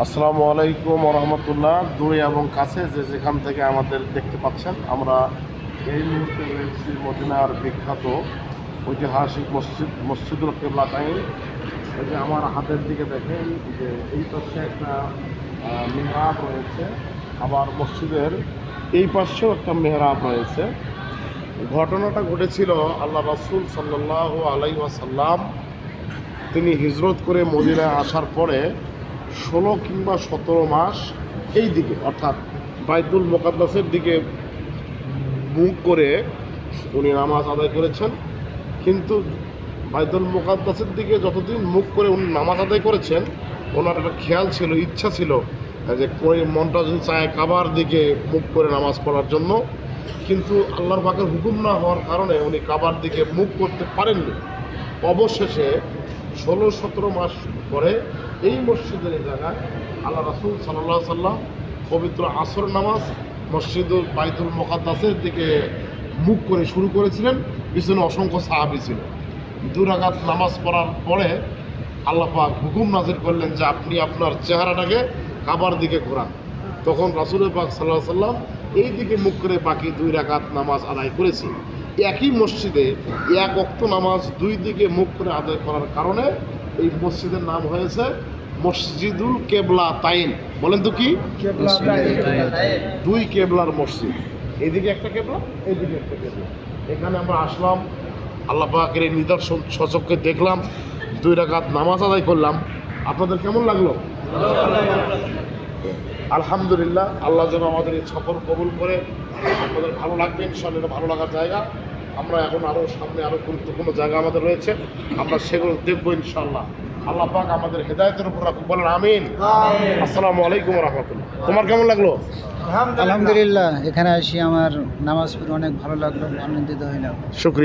আসসালামু আলাইকুম রহমতুল্লাহ। দূরে এবং কাছে যে যেখান থেকে আমাদের দেখতে পাচ্ছেন, আমরা এই মুহূর্তে রয়েছি মদিনার বিখ্যাত ঐতিহাসিক মসজিদুল কিবলাতাইন। এই যে আমার হাতের দিকে দেখেন যে এই পাশে একটা মেহরাব রয়েছে, আবার মসজিদের এই পাশেও একটা মেহরাব রয়েছে। ঘটনাটা ঘটেছিল আল্লাহ রাসূল সাল্লাল্লাহু আলাইহি ওয়াসাল্লাম তিনি হিজরত করে মদিনায় আসার পরে 16 কিংবা 17 মাস এই দিকে, অর্থাৎ বাইতুল মুকাদ্দাসের দিকে মুখ করে উনি নামাজ আদায় করেছেন। কিন্তু বাইতুল মুকাদ্দাসের দিকে যতদিন মুখ করে উনি নামাজ আদায় করেছেন, ওনার একটা খেয়াল ছিল, ইচ্ছা ছিল যে মনটা যদি চায় কাবার দিকে মুখ করে নামাজ পড়ার জন্য, কিন্তু আল্লাহর পাকের হুকুম না হওয়ার কারণে উনি কাবার দিকে মুখ করতে পারেননি। অবশেষে 16-17 মাস পরে এই মসজিদের জায়গায় আল্লাহ রাসূল সাল্লাল্লাহু আলাইহি সাল্লাম পবিত্র আসর নামাজ মসজিদুল বাইতুল মুকাদ্দাসের দিকে মুখ করে শুরু করেছিলেন। পিছনে অসংখ্য সাহাবী ছিল। 2 রাকাত নামাজ পড়ার পরে আল্লাহ পাক হুকুম নাজির করলেন যে আপনি আপনার চেহারাটাকে কাবার দিকে ঘোরান। তখন রাসূল পাক সাল্লাল্লাহু আলাইহি সাল্লাম এই দিকে মুখ করে বাকি 2 রাকাত নামাজ আদায় করেছি। একই মসজিদে এক ওয়াক্ত নামাজ 2 দিকে মুখ করে আদায় করার কারণে এই মসজিদের নাম হয়েছে মসজিদুল কিবলাতাইন। বলেন তো কি? দুই কেবলার মসজিদ, এইদিকে একটা কেবলা, এইদিকে একটা কেবলা। এখানে আমরা আসলাম, আল্লাহ পাকের এই নিদর্শন সচক্ষে দেখলাম, 2 রাকাত নামাজ আদায় করলাম। আপনাদের কেমন লাগলো? আলহামদুলিল্লাহ। আল্লাহ যেন আমাদের এই সফর কবুল করে। আপনাদের ভালো লাগবে ইনশাআল্লাহ, এটা ভালো লাগার জায়গা। আমরা এখন আরও সামনে আরও গুরুত্বপূর্ণ জায়গা আমাদের রয়েছে, আমরা সেগুলো দেখবো ইনশাআল্লাহ। আল্লাহ পাক আমাদের হেদায়েতের উপর রাখুক, বলেন আমিন। আসসালামু আলাইকুম রহমতুল্লাহ। তোমার কেমন লাগলো? আলহামদুলিল্লাহ, এখানে আসি আমার নামাজ পড়ে অনেক ভালো লাগলো, আনন্দিত হইলাম। শুকরিয়া।